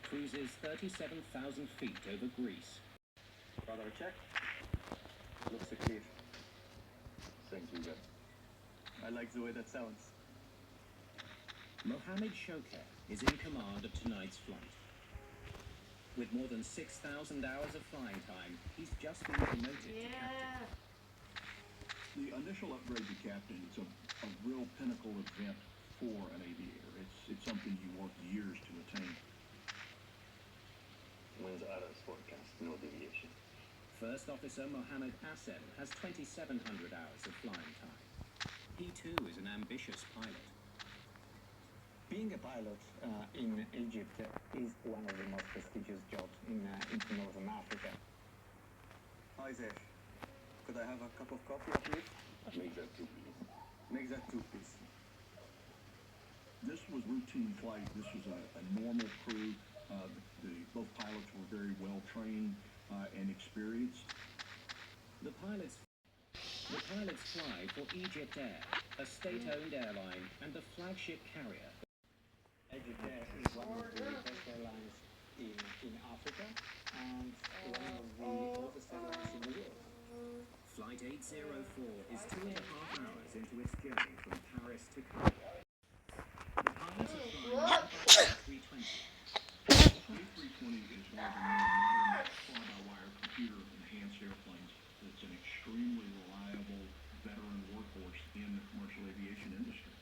cruises 37,000 feet over Greece. Radar check. Looks clear. Thanks, Uga. I like the way that sounds. Mohammed Shoker is in command of tonight's flight. With more than 6,000 hours of flying time, he's just been promoted to captain. The initial upgrade to captain is a real pinnacle event for an aviator. It's something you work years to attain. Winds ARA's forecast, no deviation. First Officer Mohammed Assem has 2,700 hours of flying time. He too is an ambitious pilot. Being a pilot in Egypt is one of the most prestigious jobs in Northern Africa. Hi there. Could I have a cup of coffee, please? Make that two, please. Make that two, please. This was routine flight. This was a normal crew. Both pilots were very well trained and experienced. The pilots fly for Egypt Air, a state-owned airline and the flagship carrier. Egypt Air is one of the best airlines in Africa and one of the oldest airlines in the world. Flight 804 is 2.5 hours into its journey from Paris to Cairo. The pilots are flying 320. A320 is one of the more modern fly-by-wire computer-enhanced airplanes. It's an extremely reliable veteran workhorse in the commercial aviation industry.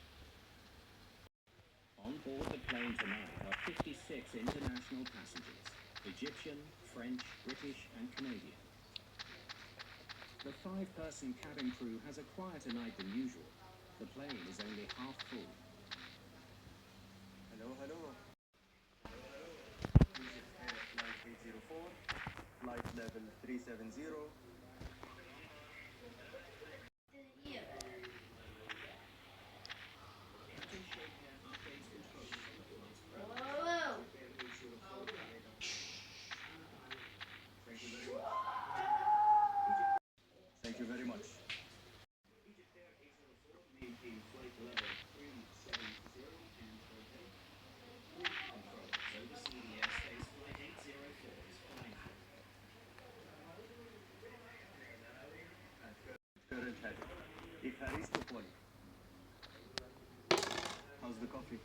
On board the plane tonight are 56 international passengers, Egyptian, French, British and Canadian. The 5-person cabin crew has a quieter night than usual. The plane is only half full. Hello, hello. Egypt Air Flight 804, flight level 370. Thank you very much. Egypt Air 804 maintain flight level 370 and rotate. Controls oversee the airspace flight 804 is flying through. Current heading. Evharisto Poli. How's the coffee?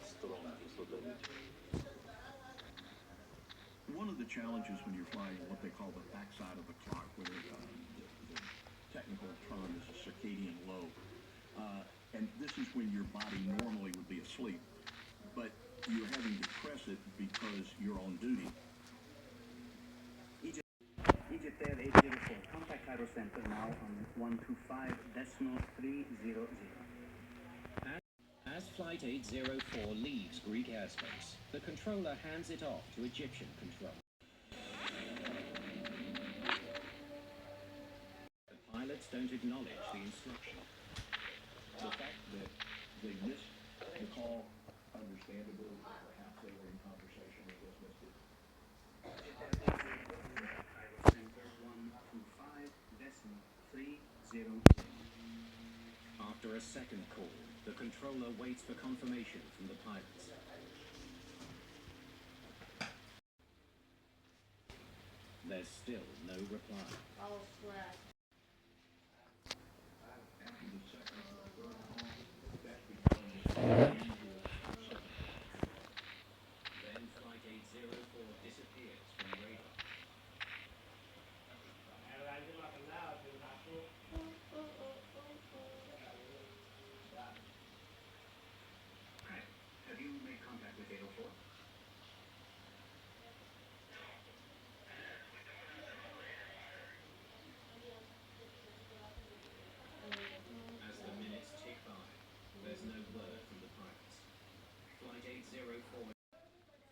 Strong, One of the challenges when you're flying what they call the backside of the clock, where the technical term is a circadian low. And this is when your body normally would be asleep, but you're having to press it because you're on duty. Egypt Air 804, contact Cairo Center now on 125.300. As Flight 804 leaves Greek airspace, the controller hands it off to Egyptian control. The pilots don't acknowledge the instruction. The fact that they missed the call, understandable, perhaps they were in conversation with this missed it. Cairo Center 125.300. After a second call, the controller waits for confirmation from the pilots. There's still no reply. After the second or third call, that becomes Then Flight 804 disappears from radar. Have you made contact with 804? As the minutes tick by, there's no word from the pilots.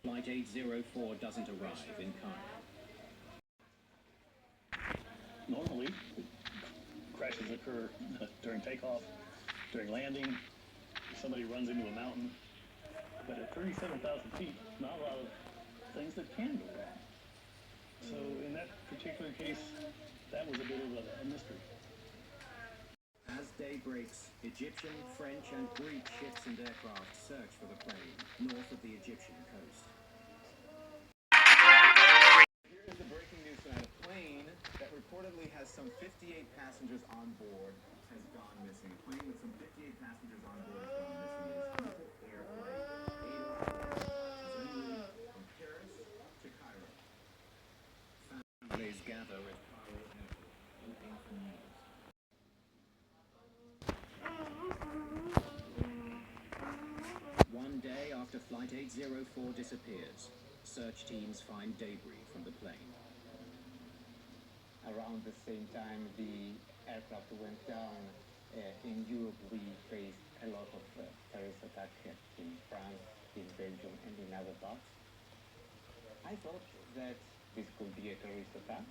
Flight 804 doesn't arrive in Cairo. Normally, crashes occur during takeoff, during landing, somebody runs into a mountain. But at 37,000 feet, not a lot of things that can go wrong. So in that particular case, that was a bit of a mystery. As day breaks, Egyptian, French and Greek ships and aircraft search for the plane north of the Egyptian coast. some 58 passengers on board has gone missing. A plane with some 58 passengers on board has gone missing. It is Egypt Air Flight 804. It's anywhere from Paris to Cairo. Families gather at Cairo Airport, hoping for news. One day after Flight 804 disappears, search teams find debris from the plane. Around the same time the aircraft went down, in Europe we faced a lot of terrorist attacks in France, in Belgium, and in other parts. I thought that this could be a terrorist attack.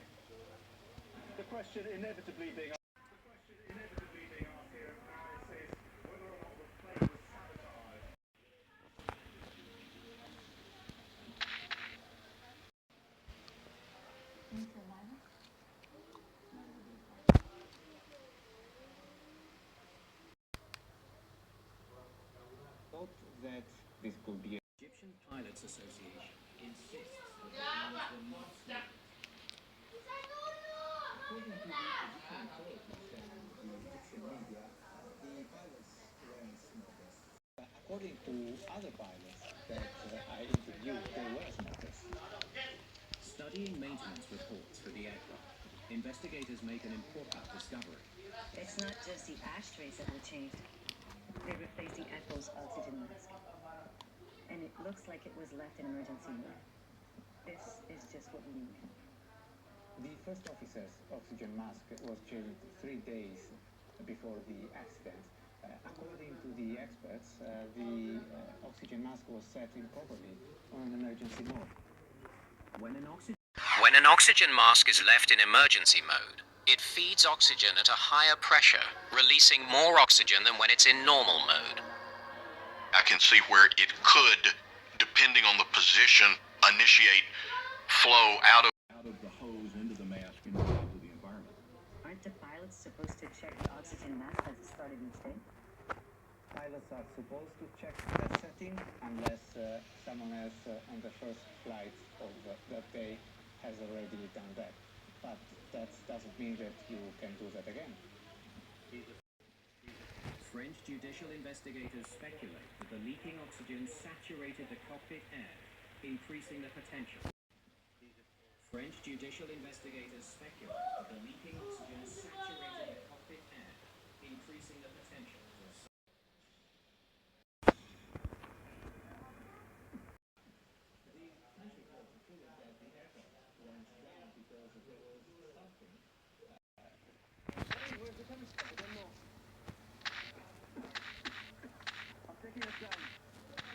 The question inevitably being here is whether or not the plane was sabotaged. Thought that this could be Egyptian Pilots Association insists that the planes were not stolen. According to the Egyptian authorities and the Egyptian media, the pilots weren't smokers. according to other pilots that I interviewed, they were smokers. Studying maintenance reports for the aircraft, investigators make an important discovery. It's not just the ashtrays that were changed. They replaced the Echo's oxygen mask. And it looks like it was left in emergency mode. This is just what we need. The first officer's oxygen mask was changed 3 days before the accident. According to the experts, the oxygen mask was set improperly on an emergency mode. When an oxygen mask is left in emergency mode, it feeds oxygen at a higher pressure, releasing more oxygen than when it's in normal mode. I can see where it could, depending on the position, initiate flow out of The hose into the mask and into the environment. Aren't the pilots supposed to check the oxygen mask at the start of each day? Pilots are supposed to check that setting unless someone else on the first flight of that day has already done that. But that doesn't mean that you can do that again. French judicial investigators speculate that the leaking oxygen saturated the cockpit air, increasing the potential. French judicial investigators speculate that the leaking oxygen saturated the cockpit air, increasing the potential for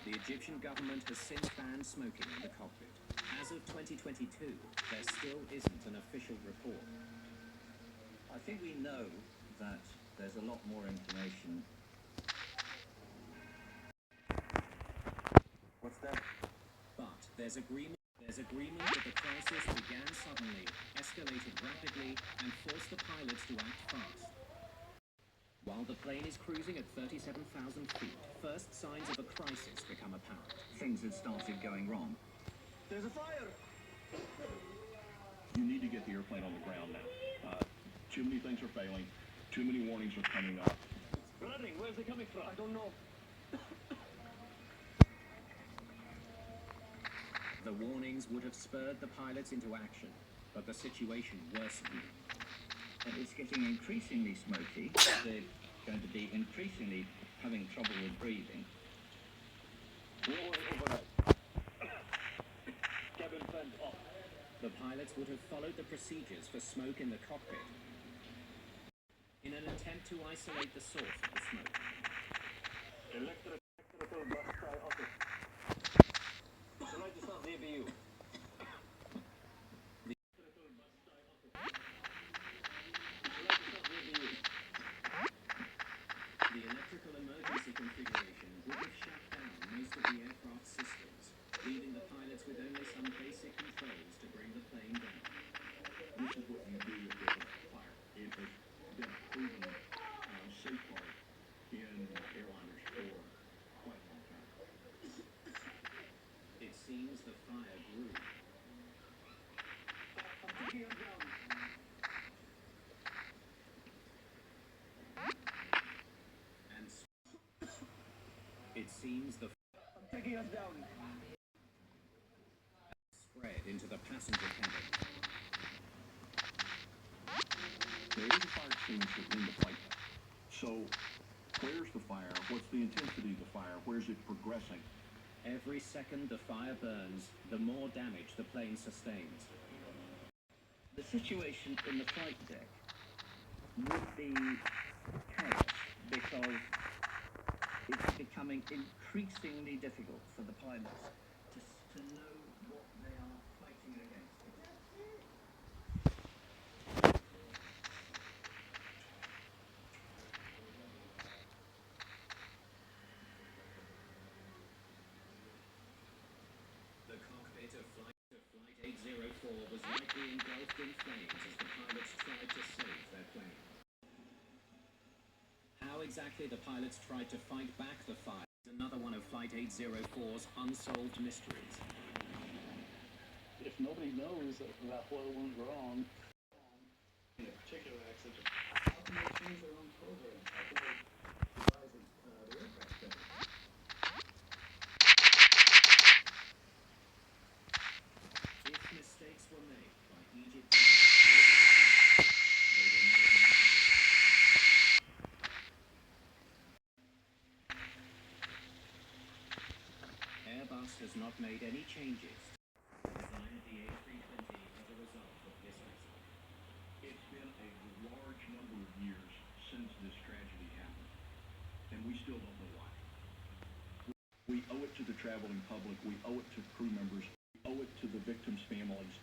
The Egyptian government has since banned smoking in the cockpit. As of 2022, there still isn't an official report. I think we know that there's a lot more information. What's that? But there's agreement that the crisis began suddenly, escalated rapidly, and forced the pilots to act fast. While the plane is cruising at 37,000 feet, first signs of a crisis become apparent. Things had started going wrong. There's a fire! You need to get the airplane on the ground now. Too many things are failing. Too many warnings are coming up. running. Where's it coming from? I don't know. The warnings would have spurred the pilots into action, but the situation worsened. It's getting increasingly smoky. They're going to be increasingly having trouble with breathing. Cabin fan off. The pilots would have followed the procedures for smoke in the cockpit in an attempt to isolate the source of the smoke. Electrical bus try office. Shall I just start the ABU? The electrical emergency configuration would have shut down most of the aircraft systems, leaving the pilots with only some basic controls to bring the plane down. This is what you do if there's a fire. It has been a proven safeguard in airliners for quite a long time. It seems the fire grew. seems the Taking us down. spread into the passenger cabin. There is a fire extinguisher in the flight deck. So, where's the fire? What's the intensity of the fire? Where's it progressing? Every second the fire burns, the more damage the plane sustains. The situation in the flight deck would be chaos because it's becoming increasingly difficult for the pilots to know what they are fighting against. The cockpit of Flight 804 was likely engulfed in flames as the pilots tried to save their plane. How exactly the pilots tried to fight back the fire is another one of Flight 804's unsolved mysteries. If nobody knows about what went wrong in a particular accident, how can they change their own program? How can they devise the aircraft better? If mistakes were made by Egypt, they were Airbus has not made any changes to the design of the A320 as a result of this accident. It's been a large number of years since this tragedy happened, and we still don't know why. We owe it to the traveling public, we owe it to crew members, we owe it to the victims' families